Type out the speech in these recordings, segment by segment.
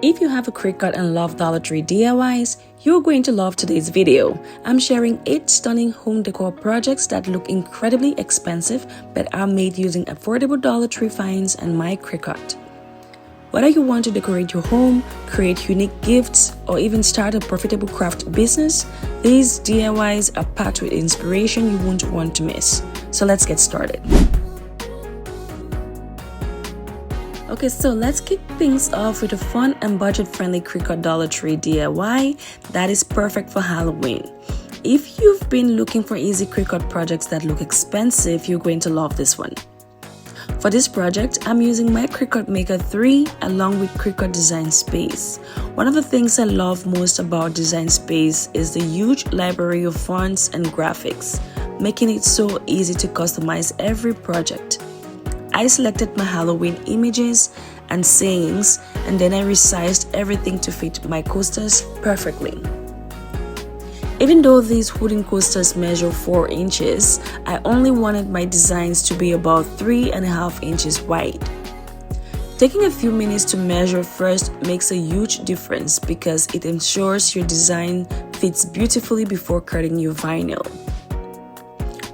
If you have a Cricut and love Dollar Tree DIYs, you're going to love today's video. I'm sharing 8 stunning home decor projects that look incredibly expensive but are made using affordable Dollar Tree finds and my Cricut. Whether you want to decorate your home, create unique gifts, or even start a profitable craft business, these DIYs are packed with inspiration you won't want to miss. So let's get started. Okay, so let's kick things off with a fun and budget-friendly Cricut Dollar Tree DIY that is perfect for Halloween. If you've been looking for easy Cricut projects that look expensive, you're going to love this one. For this project, I'm using my Cricut Maker 3 along with Cricut Design Space. One of the things I love most about Design Space is the huge library of fonts and graphics, making it so easy to customize every project. I selected my Halloween images and sayings, and then I resized everything to fit my coasters perfectly. Even though these wooden coasters measure 4 inches, I only wanted my designs to be about 3.5 inches wide. Taking a few minutes to measure first makes a huge difference because it ensures your design fits beautifully before cutting your vinyl.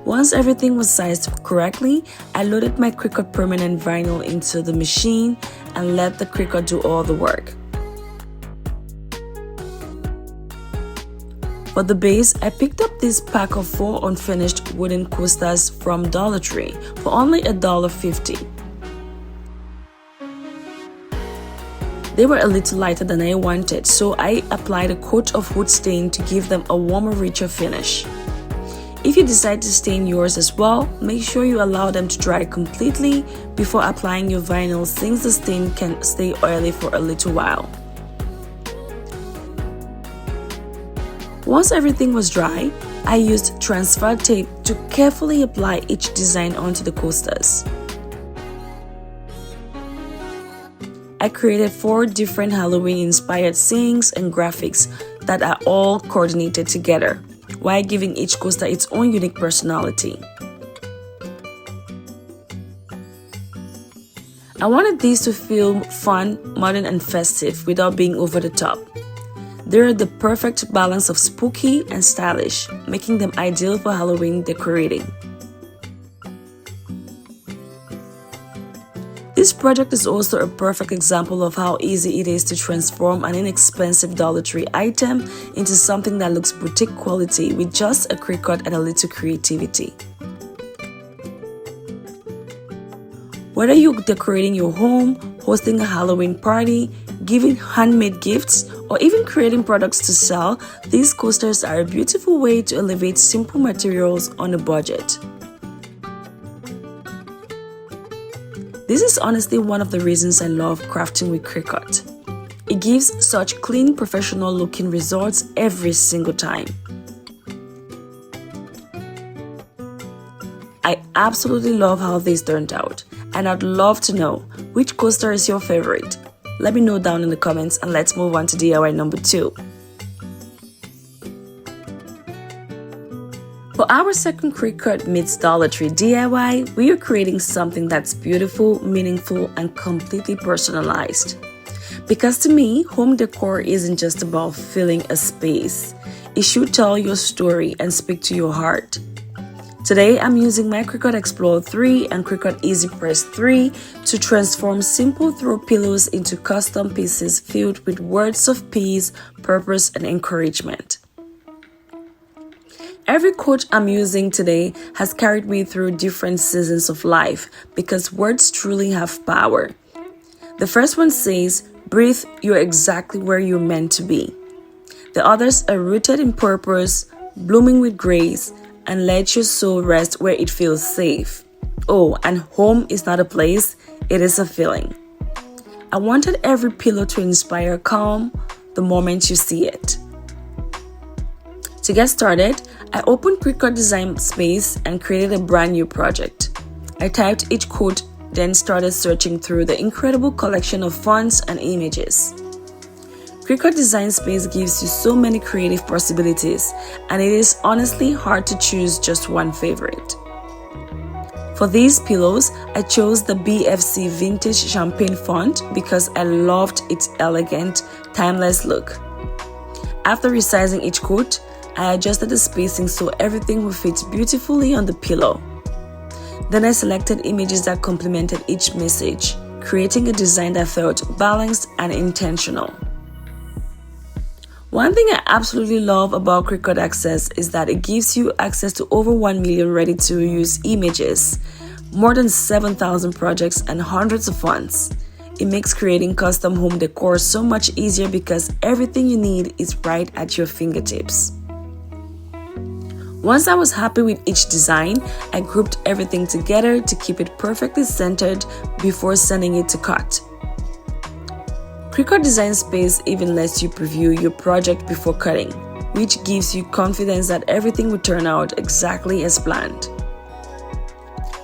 Once everything was sized correctly, I loaded my Cricut permanent vinyl into the machine and let the Cricut do all the work. For the base, I picked up this pack of 4 unfinished wooden coasters from Dollar Tree for only $1.50. They were a little lighter than I wanted, so I applied a coat of wood stain to give them a warmer, richer finish. If you decide to stain yours as well, make sure you allow them to dry completely before applying your vinyl, since the stain can stay oily for a little while. Once everything was dry, I used transfer tape to carefully apply each design onto the coasters. I created 4 different Halloween-inspired sayings and graphics that are all coordinated together, while giving each coaster its own unique personality. I wanted these to feel fun, modern, and festive without being over the top. They're the perfect balance of spooky and stylish, making them ideal for Halloween decorating. This project is also a perfect example of how easy it is to transform an inexpensive Dollar Tree item into something that looks boutique quality with just a Cricut and a little creativity. Whether you're decorating your home, hosting a Halloween party, giving handmade gifts, or even creating products to sell, these coasters are a beautiful way to elevate simple materials on a budget. This is honestly one of the reasons I love crafting with Cricut. It gives such clean, professional looking results every single time. I absolutely love how this turned out, and I'd love to know which coaster is your favorite. Let me know down in the comments, and let's move on to DIY number 2. For our second Cricut meets Dollar Tree DIY, we are creating something that's beautiful, meaningful, and completely personalized. Because to me, home decor isn't just about filling a space. It should tell your story and speak to your heart. Today, I'm using my Cricut Explorer 3 and Cricut Easy Press 3 to transform simple throw pillows into custom pieces filled with words of peace, purpose, and encouragement. Every quote I'm using today has carried me through different seasons of life because words truly have power. The first one says, "Breathe, you're exactly where you're meant to be." The others are rooted in purpose, blooming with grace, and let your soul rest where it feels safe. Oh, and home is not a place, it is a feeling. I wanted every pillow to inspire calm the moment you see it. To get started, I opened Cricut Design Space and created a brand new project. I typed each quote, then started searching through the incredible collection of fonts and images. Cricut Design Space gives you so many creative possibilities, and it is honestly hard to choose just one favorite. For these pillows, I chose the BFC Vintage Champagne font because I loved its elegant, timeless look. After resizing each coat, I adjusted the spacing so everything would fit beautifully on the pillow. Then I selected images that complemented each message, creating a design that felt balanced and intentional. One thing I absolutely love about Cricut Access is that it gives you access to over 1 million ready-to-use images, more than 7,000 projects, and hundreds of fonts. It makes creating custom home decor so much easier because everything you need is right at your fingertips. Once I was happy with each design, I grouped everything together to keep it perfectly centered before sending it to cut. Cricut Design Space even lets you preview your project before cutting, which gives you confidence that everything will turn out exactly as planned.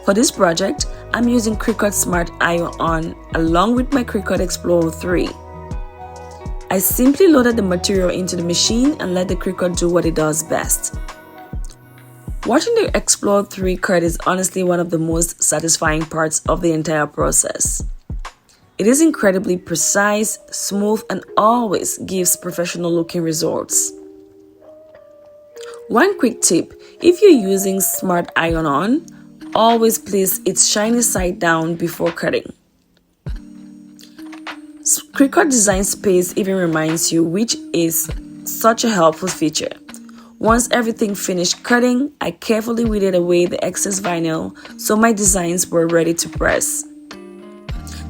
For this project, I'm using Cricut Smart Iron-On along with my Cricut Explorer 3. I simply loaded the material into the machine and let the Cricut do what it does best. Watching the Explorer 3 cut is honestly one of the most satisfying parts of the entire process. It is incredibly precise, smooth, and always gives professional-looking results. One quick tip: if you're using Smart Iron-On, always place its shiny side down before cutting. Cricut Design Space even reminds you, which is such a helpful feature. Once everything finished cutting, I carefully weeded away the excess vinyl so my designs were ready to press.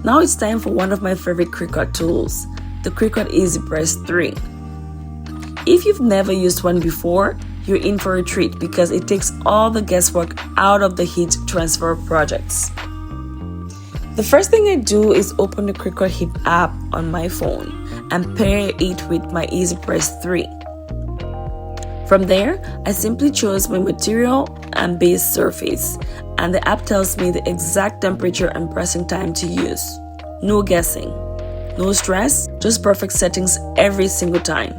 Now it's time for one of my favorite Cricut tools, the Cricut EasyPress 3. If you've never used one before, you're in for a treat because it takes all the guesswork out of the heat transfer projects. The first thing I do is open the Cricut Heat app on my phone and pair it with my EasyPress 3. From there, I simply chose my material and base surface, and the app tells me the exact temperature and pressing time to use. No guessing, no stress, just perfect settings every single time.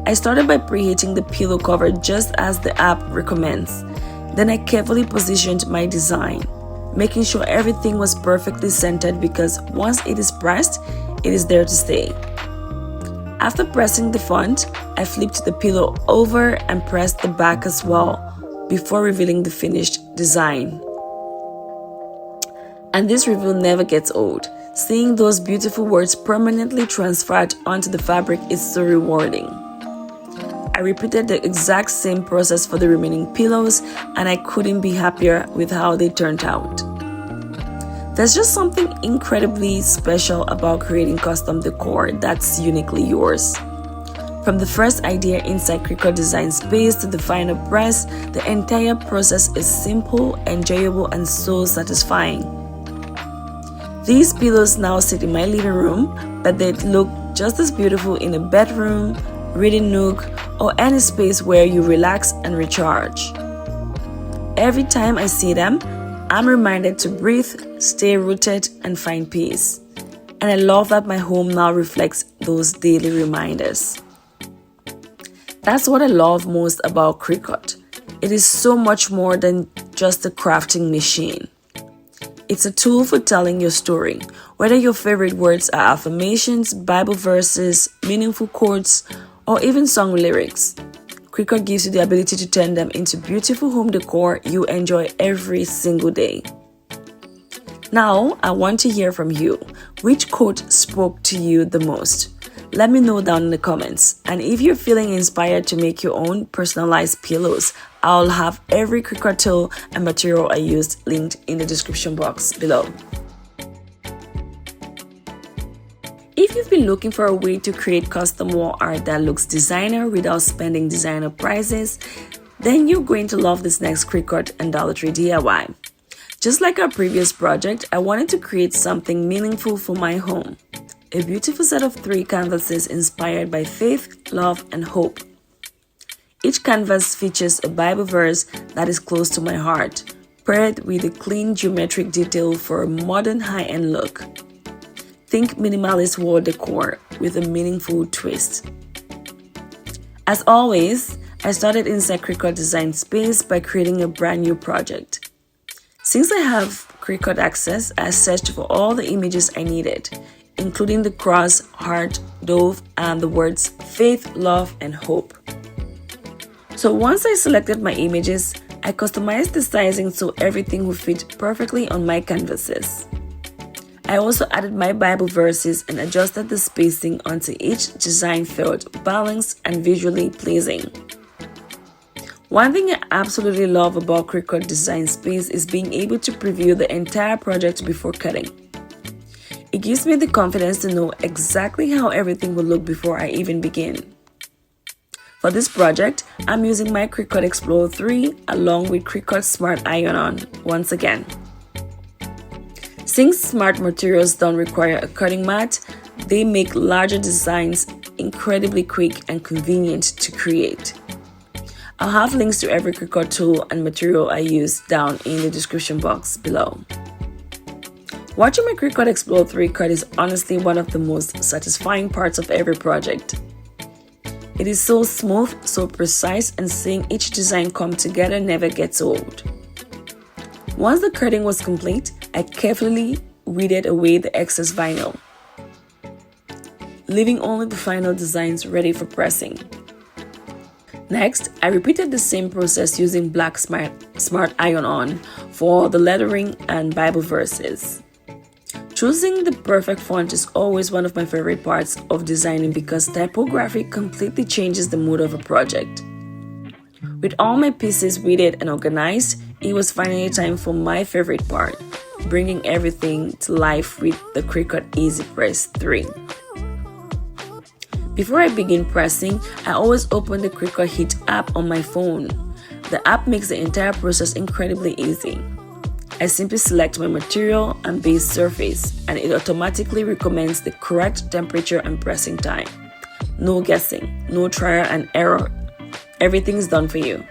I started by preheating the pillow cover just as the app recommends. Then I carefully positioned my design, making sure everything was perfectly centered because once it is pressed, it is there to stay. After pressing the font, I flipped the pillow over and pressed the back as well before revealing the finished design. And this reveal never gets old. Seeing those beautiful words permanently transferred onto the fabric is so rewarding. I repeated the exact same process for the remaining pillows, and I couldn't be happier with how they turned out. There's just something incredibly special about creating custom decor that's uniquely yours. From the first idea inside Cricut Design Space to the final press, the entire process is simple, enjoyable, and so satisfying. These pillows now sit in my living room, but they look just as beautiful in a bedroom, reading nook, or any space where you relax and recharge. Every time I see them, I'm reminded to breathe, stay rooted, and find peace. And I love that my home now reflects those daily reminders. That's what I love most about Cricut. It is so much more than just a crafting machine. It's a tool for telling your story, whether your favorite words are affirmations, Bible verses, meaningful quotes, or even song lyrics. Cricut gives you the ability to turn them into beautiful home decor you enjoy every single day. Now, I want to hear from you. Which quote spoke to you the most? Let me know down in the comments. And if you're feeling inspired to make your own personalized pillows, I'll have every Cricut tool and material I used linked in the description box below. If you've been looking for a way to create custom wall art that looks designer without spending designer prices, then you're going to love this next Cricut and Dollar Tree DIY. Just like our previous project, I wanted to create something meaningful for my home. A beautiful set of 3 canvases inspired by faith, love, and hope. Each canvas features a Bible verse that is close to my heart, paired with a clean geometric detail for a modern high-end look. Think minimalist wall decor with a meaningful twist. As always, I started inside Cricut Design Space by creating a brand new project. Since I have Cricut access, I searched for all the images I needed, including the cross, heart, dove, and the words faith, love, and hope. So once I selected my images, I customized the sizing so everything would fit perfectly on my canvases. I also added my Bible verses and adjusted the spacing until each design felt balanced and visually pleasing. One thing I absolutely love about Cricut Design Space is being able to preview the entire project before cutting. It gives me the confidence to know exactly how everything will look before I even begin. For this project, I'm using my Cricut Explorer 3 along with Cricut Smart Iron-On once again. Since smart materials don't require a cutting mat, they make larger designs incredibly quick and convenient to create. I'll have links to every Cricut tool and material I use down in the description box below. Watching my Cricut Explorer 3 cut is honestly one of the most satisfying parts of every project. It is so smooth, so precise, and seeing each design come together never gets old. Once the cutting was complete, I carefully weeded away the excess vinyl, leaving only the final designs ready for pressing. Next, I repeated the same process using black Smart Iron-On for the lettering and Bible verses. Choosing the perfect font is always one of my favorite parts of designing because typography completely changes the mood of a project. With all my pieces weeded and organized, it was finally time for my favorite part, bringing everything to life with the Cricut EasyPress 3. Before I begin pressing, I always open the Cricut Heat app on my phone. The app makes the entire process incredibly easy. I simply select my material and base surface, and it automatically recommends the correct temperature and pressing time. No guessing, no trial and error. Everything is done for you.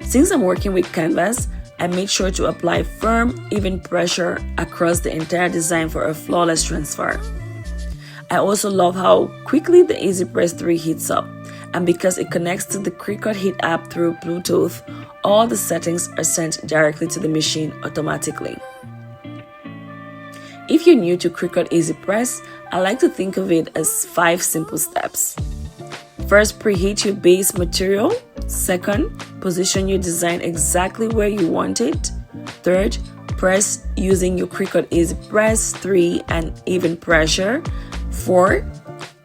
Since I'm working with canvas, I made sure to apply firm, even pressure across the entire design for a flawless transfer. I also love how quickly the EasyPress 3 heats up, and because it connects to the Cricut Heat app through Bluetooth, all the settings are sent directly to the machine automatically. If you're new to Cricut EasyPress, I like to think of it as 5 simple steps. First, preheat your base material. Second, position your design exactly where you want it. Third, press using your Cricut EasyPress 3 and even pressure. 4,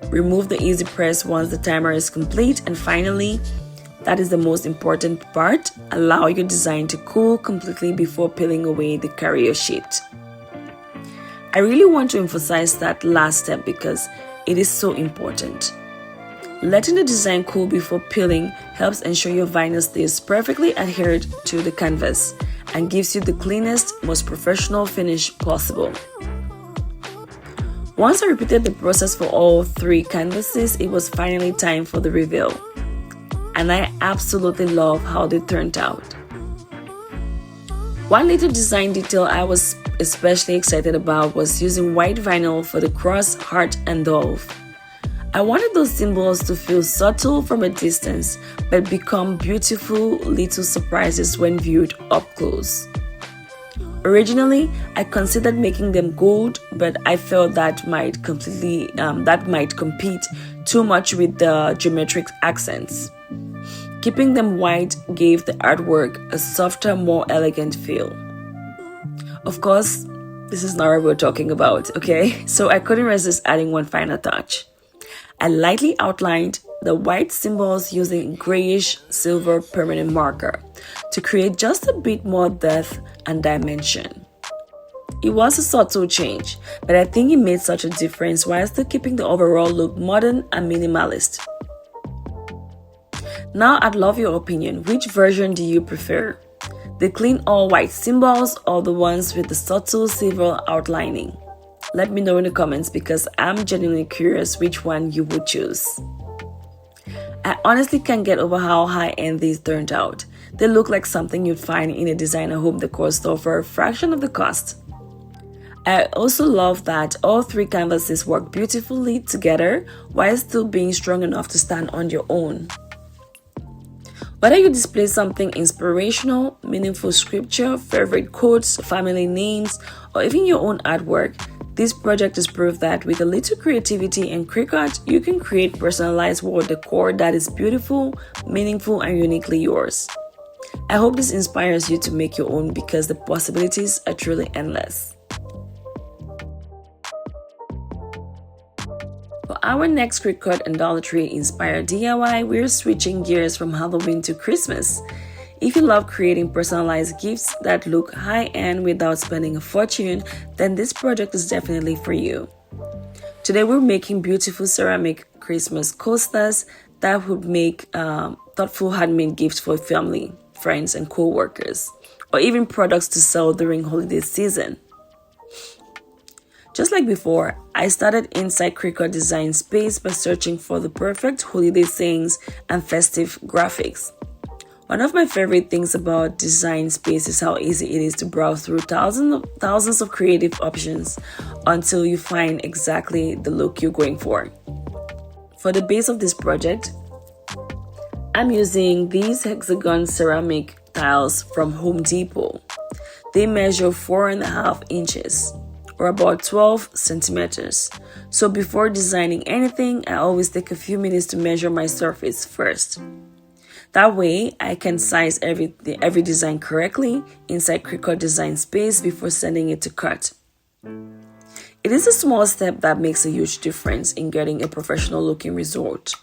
remove the EasyPress once the timer is complete. And finally, that is the most important part, allow your design to cool completely before peeling away the carrier sheet. I really want to emphasize that last step because it is so important. Letting the design cool before peeling helps ensure your vinyl stays perfectly adhered to the canvas and gives you the cleanest, most professional finish possible. Once I repeated the process for all 3 canvases, it was finally time for the reveal. And I absolutely love how they turned out. One little design detail I was especially excited about was using white vinyl for the cross, heart, and dove. I wanted those symbols to feel subtle from a distance, but become beautiful little surprises when viewed up close. Originally, I considered making them gold, but I felt that might compete too much with the geometric accents. Keeping them white gave the artwork a softer, more elegant feel. Of course, this is Nora we're talking about, okay? So I couldn't resist adding one final touch. I lightly outlined the white symbols using grayish silver permanent marker to create just a bit more depth and dimension. It was a subtle change, but I think it made such a difference while still keeping the overall look modern and minimalist. Now I'd love your opinion. Which version do you prefer? The clean all white symbols or the ones with the subtle silver outlining? Let me know in the comments because I'm genuinely curious which one you would choose. I honestly can't get over how high-end these turned out. They look like something you'd find in a designer home decor store for a fraction of the cost. I also love that all 3 canvases work beautifully together while still being strong enough to stand on your own. Whether you display something inspirational, meaningful scripture, favorite quotes, family names, or even your own artwork, this project is proof that with a little creativity and Cricut, you can create personalized wall decor that is beautiful, meaningful, and uniquely yours. I hope this inspires you to make your own because the possibilities are truly endless. For our next Cricut and Dollar Tree inspired DIY, we're switching gears from Halloween to Christmas. If you love creating personalized gifts that look high-end without spending a fortune, then this project is definitely for you. Today we're making beautiful ceramic Christmas coasters that would make thoughtful handmade gifts for family, friends, and co-workers, or even products to sell during holiday season. Just like before, I started inside Cricut Design Space by searching for the perfect holiday sayings and festive graphics. One of my favorite things about Design Space is how easy it is to browse through thousands of creative options until you find exactly the look you're going for. For the base of this project, I'm using these hexagon ceramic tiles from Home Depot. They measure 4.5 inches or about 12 centimeters. So before designing anything, I always take a few minutes to measure my surface first. That way, I can size every design correctly inside Cricut Design Space before sending it to cut. It is a small step that makes a huge difference in getting a professional looking result.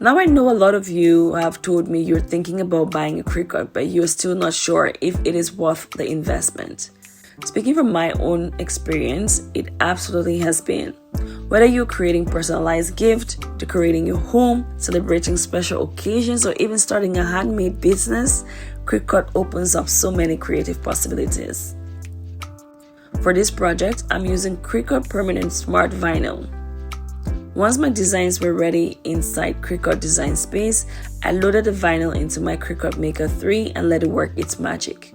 Now I know a lot of you have told me you're thinking about buying a Cricut, but you're still not sure if it is worth the investment. Speaking from my own experience, it absolutely has been. Whether you're creating personalized gift, decorating your home, celebrating special occasions, or even starting a handmade business, Cricut opens up so many creative possibilities. For this project, I'm using Cricut Permanent Smart Vinyl. Once my designs were ready inside Cricut Design Space, I loaded the vinyl into my Cricut Maker 3 and let it work its magic.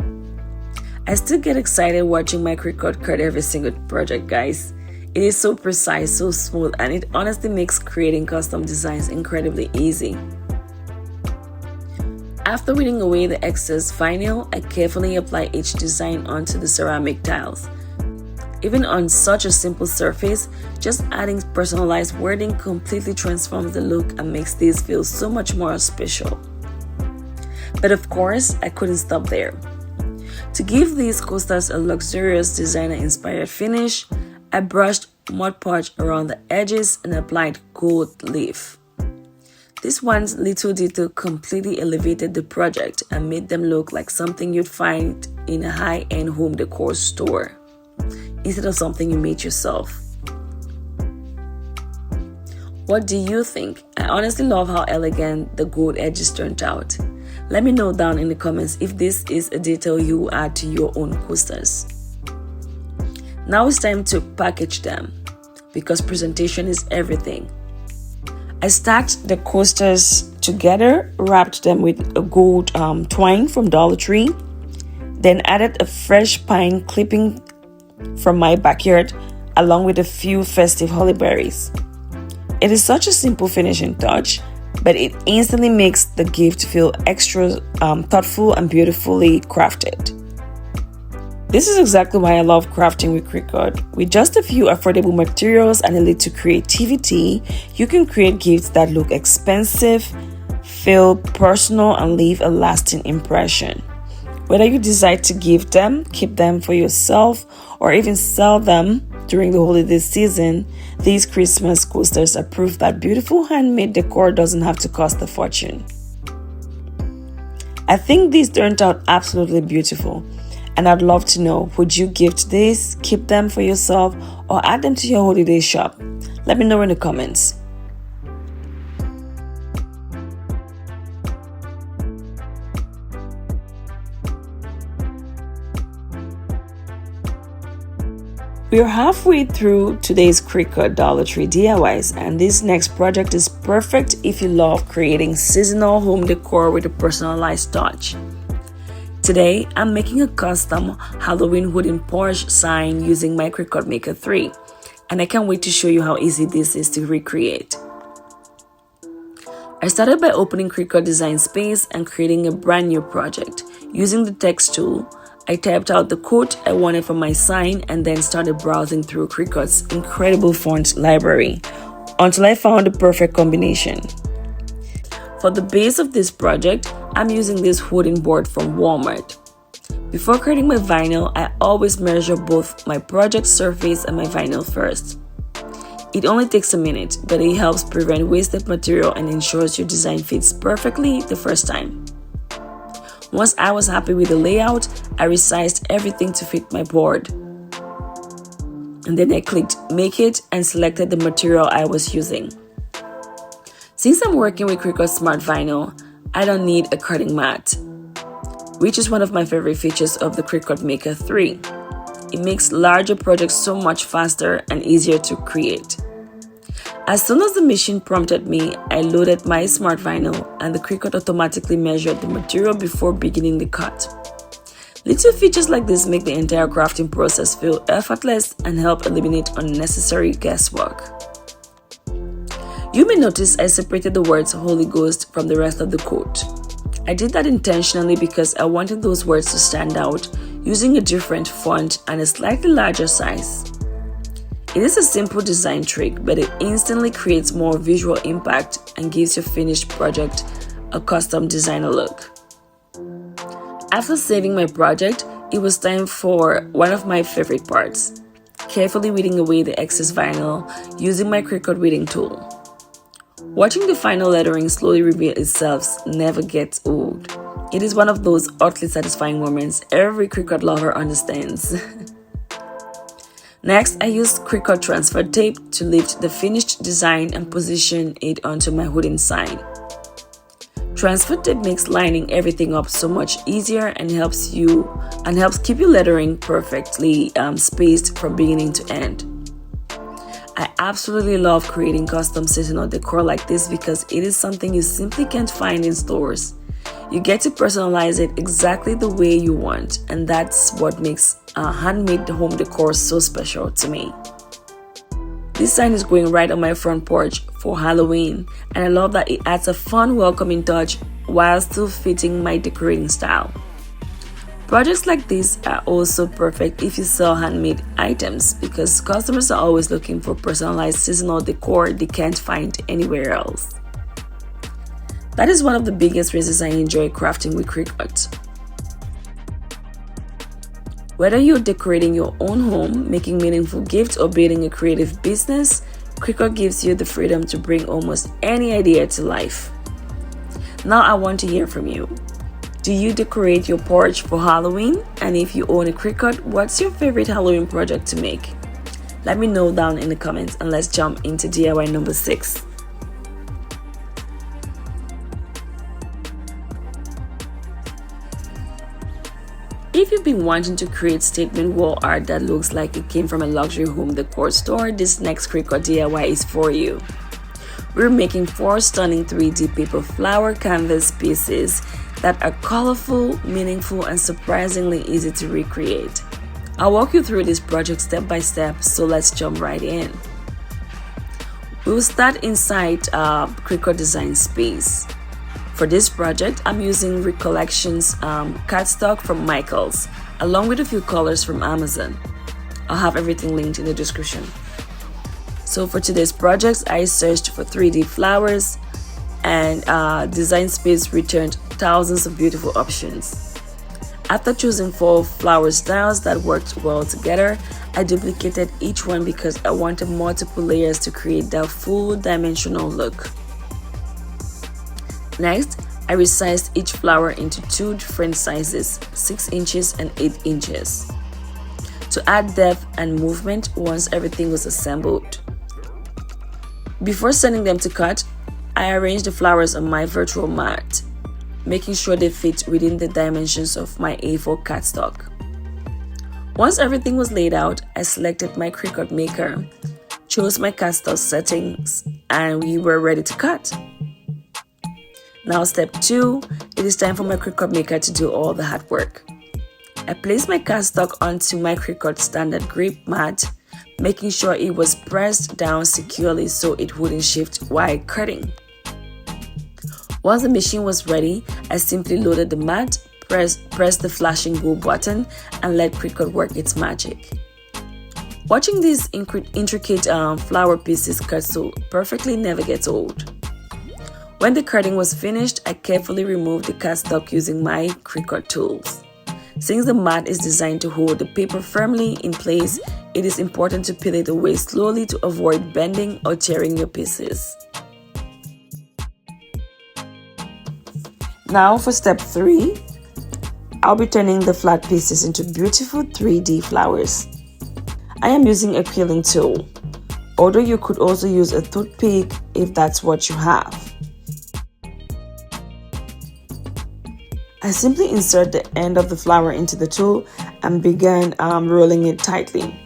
I still get excited watching my Cricut cut every single project, guys. It is so precise, so smooth, and it honestly makes creating custom designs incredibly easy. After weeding away the excess vinyl, I carefully apply each design onto the ceramic tiles. Even on such a simple surface, just adding personalized wording completely transforms the look and makes these feel so much more special. But of course, I couldn't stop there. To give these coasters a luxurious designer-inspired finish, I brushed Mod Podge around the edges and applied gold leaf. This one little detail completely elevated the project and made them look like something you'd find in a high-end home decor store, instead of something you made yourself. What do you think? I honestly love how elegant the gold edges turned out. Let me know down in the comments if this is a detail you will add to your own coasters. Now it's time to package them because presentation is everything. I stacked the coasters together, wrapped them with a gold twine from Dollar Tree, then added a fresh pine clipping from my backyard along with a few festive holly berries. It is such a simple finishing touch, but it instantly makes the gift feel extra thoughtful and beautifully crafted. This is exactly why I love crafting with Cricut. With just a few affordable materials and a little creativity, you can create gifts that look expensive, feel personal, and leave a lasting impression. Whether you decide to give them, keep them for yourself, or even sell them during the holiday season, these Christmas coasters are proof that beautiful handmade decor doesn't have to cost a fortune. I think these turned out absolutely beautiful, and I'd love to know, would you gift these, keep them for yourself, or add them to your holiday shop? Let me know in the comments. We are halfway through today's Cricut Dollar Tree DIYs, and this next project is perfect if you love creating seasonal home decor with a personalized touch. Today, I'm making a custom Halloween wooden porch sign using my Cricut Maker 3, and I can't wait to show you how easy this is to recreate. I started by opening Cricut Design Space and creating a brand new project. Using the text tool, I typed out the quote I wanted for my sign and then started browsing through Cricut's incredible font library until I found the perfect combination. For the base of this project, I'm using this wooden board from Walmart. Before creating my vinyl, I always measure both my project surface and my vinyl first. It only takes a minute, but it helps prevent wasted material and ensures your design fits perfectly the first time. Once I was happy with the layout, I resized everything to fit my board. And then I clicked Make It and selected the material I was using. Since I'm working with Cricut Smart Vinyl, I don't need a cutting mat, which is one of my favorite features of the Cricut Maker 3. It makes larger projects so much faster and easier to create. As soon as the machine prompted me, I loaded my Smart Vinyl and the Cricut automatically measured the material before beginning the cut. Little features like this make the entire crafting process feel effortless and help eliminate unnecessary guesswork. You may notice I separated the words Holy Ghost from the rest of the quote. I did that intentionally because I wanted those words to stand out using a different font and a slightly larger size. It is a simple design trick, but it instantly creates more visual impact and gives your finished project a custom designer look. After saving my project, it was time for one of my favorite parts, carefully weeding away the excess vinyl using my Cricut weeding tool. Watching the final lettering slowly reveal itself never gets old. It is one of those oddly satisfying moments every Cricut lover understands. Next, I used Cricut transfer tape to lift the finished design and position it onto my wooden sign. Transfer tape makes lining everything up so much easier and helps keep your lettering perfectly spaced from beginning to end. I absolutely love creating custom seasonal decor like this because it is something you simply can't find in stores. You get to personalize it exactly the way you want, and that's what makes handmade home decor so special to me. This sign is going right on my front porch for Halloween, and I love that it adds a fun, welcoming touch while still fitting my decorating style. Projects like this are also perfect if you sell handmade items because customers are always looking for personalized seasonal decor they can't find anywhere else. That is one of the biggest reasons I enjoy crafting with Cricut. Whether you're decorating your own home, making meaningful gifts, or building a creative business, Cricut gives you the freedom to bring almost any idea to life. Now I want to hear from you. Do you decorate your porch for Halloween? And if you own a Cricut, what's your favorite Halloween project to make? Let me know down in the comments and let's jump into DIY number 6. If you've been wanting to create statement wall art that looks like it came from a luxury home decor store, this next Cricut DIY is for you. We're making 4 stunning 3D paper flower canvas pieces that are colorful, meaningful, and surprisingly easy to recreate. I'll walk you through this project step by step, so let's jump right in. We'll start inside Cricut Design Space. For this project, I'm using Recollections cardstock from Michaels, along with a few colors from Amazon. I'll have everything linked in the description. So for today's project, I searched for 3D flowers, and Design Space returned thousands of beautiful options. After choosing 4 flower styles that worked well together, I duplicated each one because I wanted multiple layers to create that full dimensional look. Next, I resized each flower into 2 different sizes, 6 inches and 8 inches, to add depth and movement once everything was assembled. Before sending them to cut, I arranged the flowers on my virtual mat, making sure they fit within the dimensions of my A4 cardstock. Once everything was laid out, I selected my Cricut Maker, chose my cardstock settings, and we were ready to cut. Now step 2, it is time for my Cricut Maker to do all the hard work. I placed my cardstock onto my Cricut standard grip mat, making sure it was pressed down securely so it wouldn't shift while cutting. Once the machine was ready, I simply loaded the mat, pressed the flashing go button, and let Cricut work its magic. Watching these intricate flower pieces cut so perfectly never gets old. When the cutting was finished, I carefully removed the cardstock using my Cricut tools. Since the mat is designed to hold the paper firmly in place, it is important to peel it away slowly to avoid bending or tearing your pieces. Now for step 3, I'll be turning the flat pieces into beautiful 3D flowers. I am using a quilling tool, although you could also use a toothpick if that's what you have. I simply insert the end of the flower into the tool and begin rolling it tightly.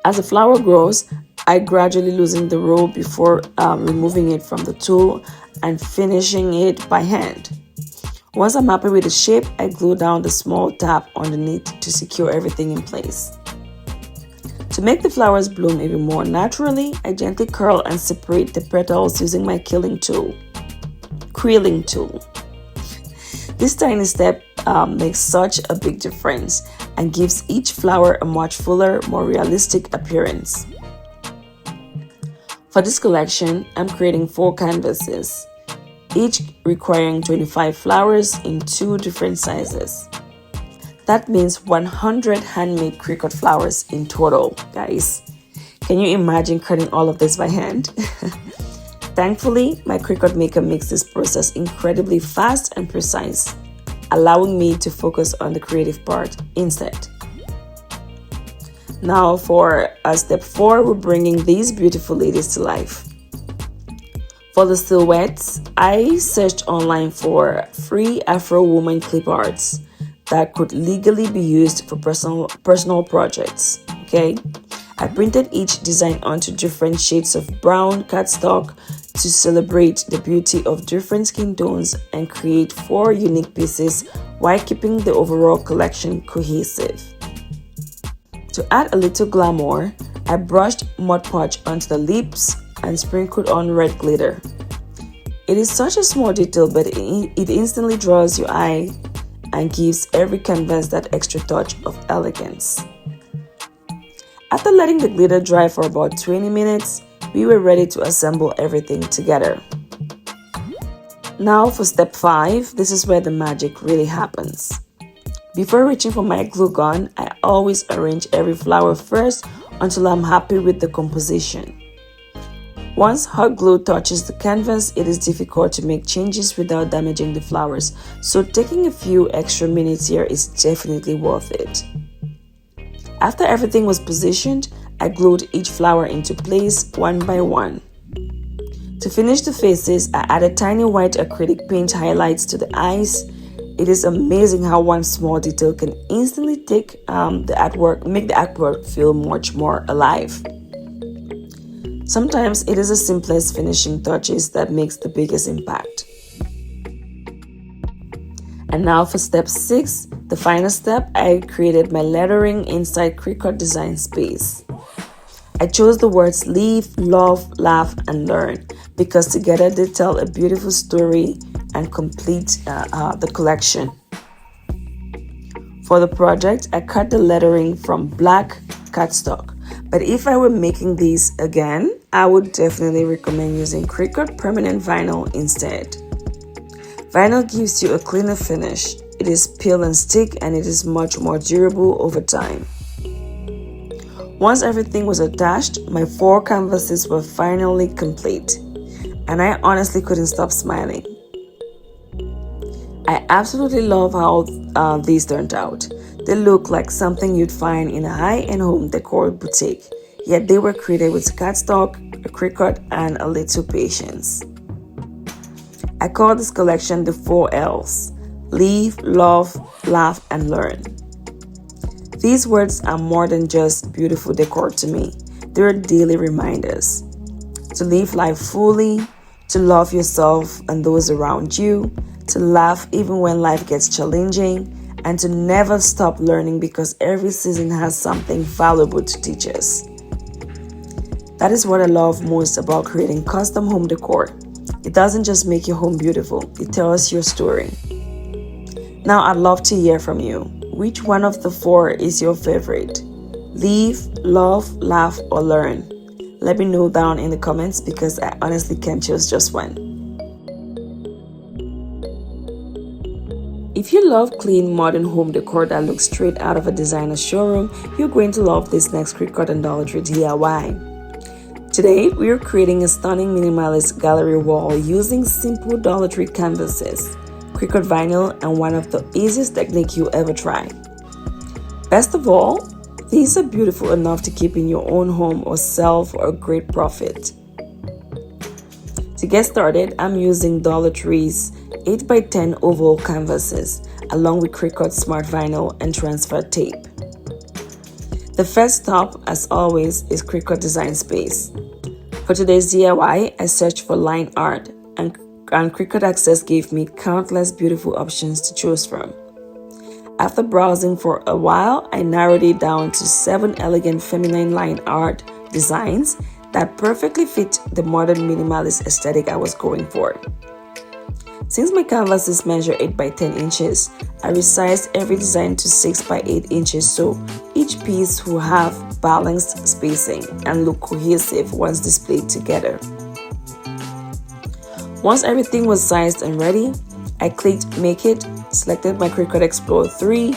As the flower grows, I gradually loosen the roll before removing it from the tool and finishing it by hand. Once I'm happy with the shape, I glue down the small tab underneath to secure everything in place. To make the flowers bloom even more naturally, I gently curl and separate the petals using my quilling tool. This tiny step makes such a big difference and gives each flower a much fuller, more realistic appearance. For this collection, I'm creating 4 canvases, each requiring 25 flowers in 2 different sizes. That means 100 handmade Cricut flowers in total, guys. Can you imagine cutting all of this by hand? Thankfully, my Cricut Maker makes this process incredibly fast and precise, allowing me to focus on the creative part instead. Now for step 4, we're bringing these beautiful ladies to life. For the silhouettes, I searched online for free Afro woman clip arts that could legally be used for personal projects. Okay, I printed each design onto different shades of brown cardstock to celebrate the beauty of different skin tones and create 4 unique pieces while keeping the overall collection cohesive. To add a little glamour, I brushed Mod Podge onto the lips and sprinkled on red glitter. It is such a small detail, but it instantly draws your eye and gives every canvas that extra touch of elegance. After letting the glitter dry for about 20 minutes, we were ready to assemble everything together. Now for step 5, this is where the magic really happens. Before reaching for my glue gun, I always arrange every flower first until I'm happy with the composition. Once hot glue touches the canvas, it is difficult to make changes without damaging the flowers, so taking a few extra minutes here is definitely worth it. After everything was positioned, I glued each flower into place one by one. To finish the faces, I added tiny white acrylic paint highlights to the eyes. It is amazing how one small detail can instantly make the artwork feel much more alive. Sometimes it is the simplest finishing touches that makes the biggest impact. And now for step 6, the final step, I created my lettering inside Cricut Design Space. I chose the words live, love, laugh, and learn because together they tell a beautiful story and complete the collection. For the project, I cut the lettering from black cardstock. But if I were making these again, I would definitely recommend using Cricut permanent vinyl instead. Vinyl gives you a cleaner finish. It is peel and stick and it is much more durable over time. Once everything was attached, my 4 canvases were finally complete, and I honestly couldn't stop smiling. I absolutely love how these turned out. They look like something you'd find in a high-end home decor boutique, yet they were created with cardstock, a Cricut, and a little patience. I call this collection the 4 L's: live, love, laugh, and learn. These words are more than just beautiful decor to me. They're daily reminders to live life fully, to love yourself and those around you, to laugh even when life gets challenging, and to never stop learning because every season has something valuable to teach us. That is what I love most about creating custom home decor. It doesn't just make your home beautiful, it tells your story. Now I'd love to hear from you. Which one of the 4 is your favorite? Leave, love, laugh, or learn? Let me know down in the comments because I honestly can't choose just one. If you love clean, modern home decor that looks straight out of a designer showroom, you're going to love this next Cricut Dollar Tree DIY. Today, we are creating a stunning minimalist gallery wall using simple Dollar Tree canvases, Cricut vinyl, and one of the easiest techniques you'll ever try. Best of all, these are beautiful enough to keep in your own home or sell for a great profit. To get started, I'm using Dollar Tree's 8x10 oval canvases along with Cricut Smart Vinyl and transfer tape. The first stop, as always, is Cricut Design Space. For today's DIY, I searched for line art and Cricut Access gave me countless beautiful options to choose from. After browsing for a while, I narrowed it down to 7 elegant feminine line art designs that perfectly fit the modern minimalist aesthetic I was going for. Since my canvases measure 8x10 inches, I resized every design to 6x8 inches so each piece will have balanced spacing and look cohesive once displayed together. Once everything was sized and ready, I clicked Make It, selected my Cricut Explorer 3,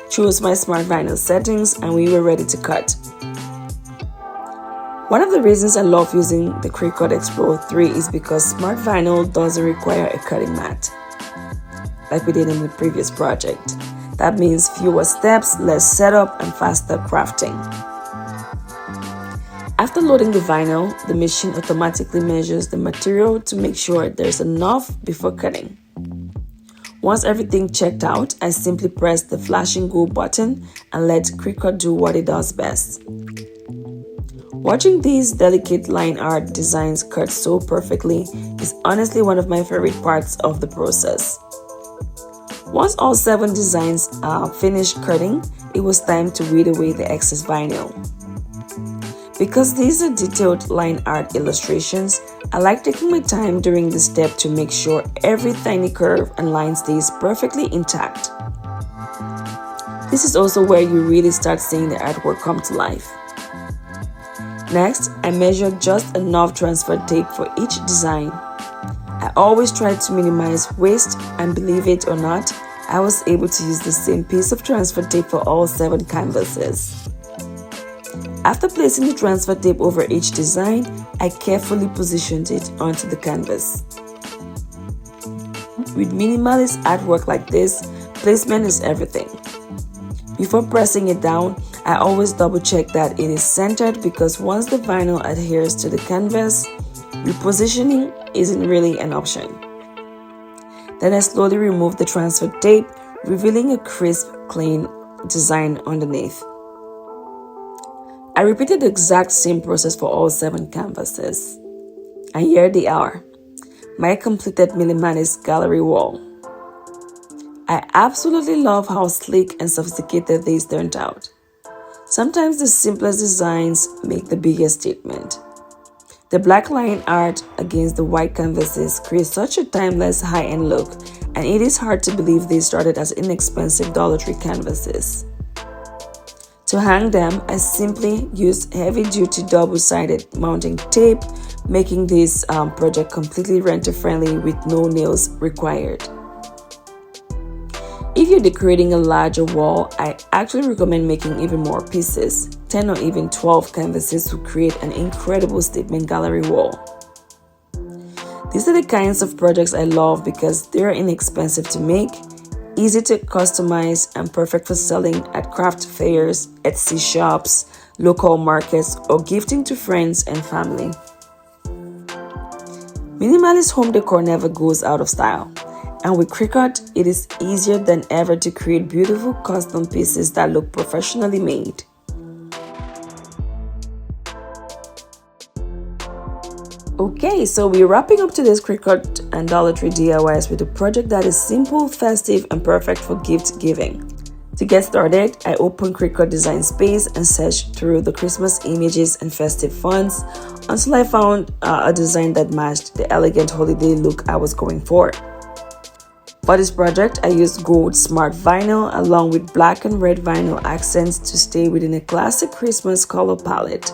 chose my Smart Vinyl settings, and we were ready to cut. One of the reasons I love using the Cricut Explorer 3 is because Smart Vinyl doesn't require a cutting mat, like we did in the previous project. That means fewer steps, less setup, and faster crafting. After loading the vinyl, the machine automatically measures the material to make sure there's enough before cutting. Once everything checked out, I simply press the flashing go button and let Cricut do what it does best. Watching these delicate line art designs cut so perfectly is honestly one of my favorite parts of the process. Once all 7 designs are finished cutting, it was time to weed away the excess vinyl. Because these are detailed line art illustrations, I like taking my time during this step to make sure every tiny curve and line stays perfectly intact. This is also where you really start seeing the artwork come to life. Next, I measured just enough transfer tape for each design. I always try to minimize waste, and believe it or not, I was able to use the same piece of transfer tape for all 7 canvases. After placing the transfer tape over each design, I carefully positioned it onto the canvas. With minimalist artwork like this, placement is everything. Before pressing it down, I always double check that it is centered because once the vinyl adheres to the canvas, repositioning isn't really an option. Then I slowly remove the transfer tape, revealing a crisp, clean design underneath. I repeated the exact same process for all 7 canvases. And here they are, my completed minimalist gallery wall. I absolutely love how sleek and sophisticated these turned out. Sometimes the simplest designs make the biggest statement. The black line art against the white canvases creates such a timeless high-end look, and it is hard to believe they started as inexpensive Dollar Tree canvases. To hang them, I simply used heavy-duty double-sided mounting tape, making this project completely renter-friendly with no nails required. If you're decorating a larger wall, I actually recommend making even more pieces. 10 or even 12 canvases to create an incredible statement gallery wall. These are the kinds of projects I love because they're inexpensive to make, easy to customize, and perfect for selling at craft fairs, Etsy shops, local markets, or gifting to friends and family. Minimalist home decor never goes out of style, and with Cricut, it is easier than ever to create beautiful custom pieces that look professionally made. Okay, so we're wrapping up today's Cricut and Dollar Tree DIYs with a project that is simple, festive, and perfect for gift giving. To get started, I opened Cricut Design Space and searched through the Christmas images and festive fonts until I found a design that matched the elegant holiday look I was going for. For this project, I used gold smart vinyl along with black and red vinyl accents to stay within a classic Christmas color palette.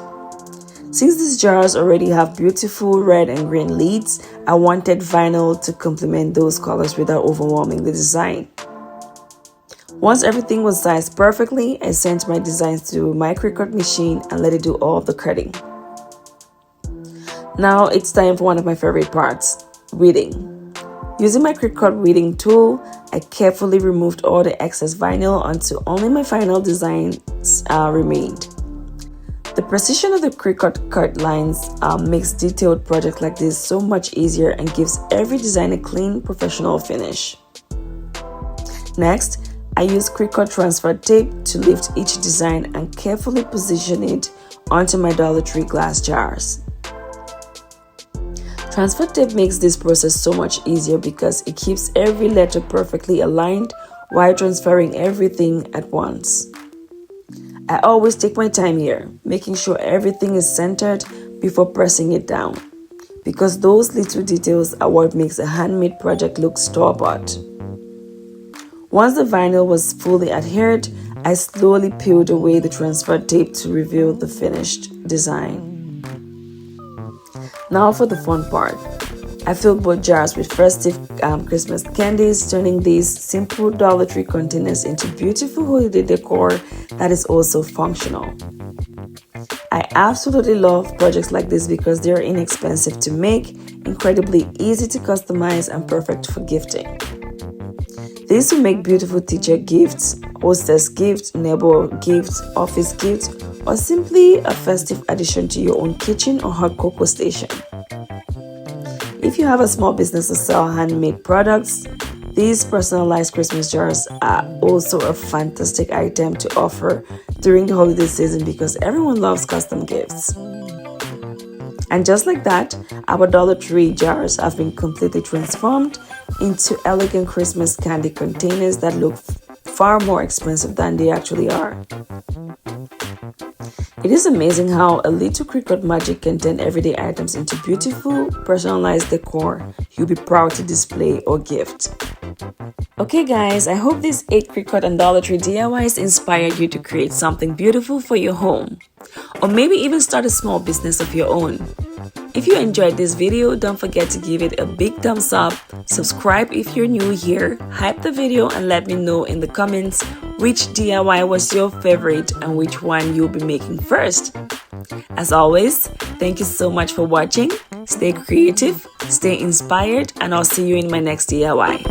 Since these jars already have beautiful red and green leads, I wanted vinyl to complement those colors without overwhelming the design. Once everything was sized perfectly, I sent my designs to my Cricut machine and let it do all the cutting. Now it's time for one of my favorite parts, weeding. Using my Cricut weeding tool, I carefully removed all the excess vinyl until only my final designs remained. The precision of the Cricut cut lines makes detailed projects like this so much easier and gives every design a clean, professional finish. Next, I use Cricut transfer tape to lift each design and carefully position it onto my Dollar Tree glass jars. Transfer tape makes this process so much easier because it keeps every letter perfectly aligned while transferring everything at once. I always take my time here, making sure everything is centered before pressing it down, because those little details are what makes a handmade project look store-bought. Once the vinyl was fully adhered, I slowly peeled away the transfer tape to reveal the finished design. Now for the fun part. I filled both jars with festive Christmas candies, turning these simple Dollar Tree containers into beautiful holiday decor that is also functional. I absolutely love projects like this because they are inexpensive to make, incredibly easy to customize, and perfect for gifting. These will make beautiful teacher gifts, hostess gifts, neighbor gifts, office gifts, or simply a festive addition to your own kitchen or hot cocoa station. If you have a small business or sell handmade products, these personalized Christmas jars are also a fantastic item to offer during the holiday season because everyone loves custom gifts. And just like that, our Dollar Tree jars have been completely transformed into elegant Christmas candy containers that look far more expensive than they actually are. It is amazing how a little Cricut magic can turn everyday items into beautiful, personalized decor you'll be proud to display or gift. Okay guys, I hope these 8 Cricut and Dollar Tree DIYs inspired you to create something beautiful for your home, or maybe even start a small business of your own. If you enjoyed this video, don't forget to give it a big thumbs up, subscribe if you're new here, hype the video, and let me know in the comments which DIY was your favorite and which one you'll be making first. As always, thank you so much for watching. Stay creative, stay inspired, and I'll see you in my next DIY.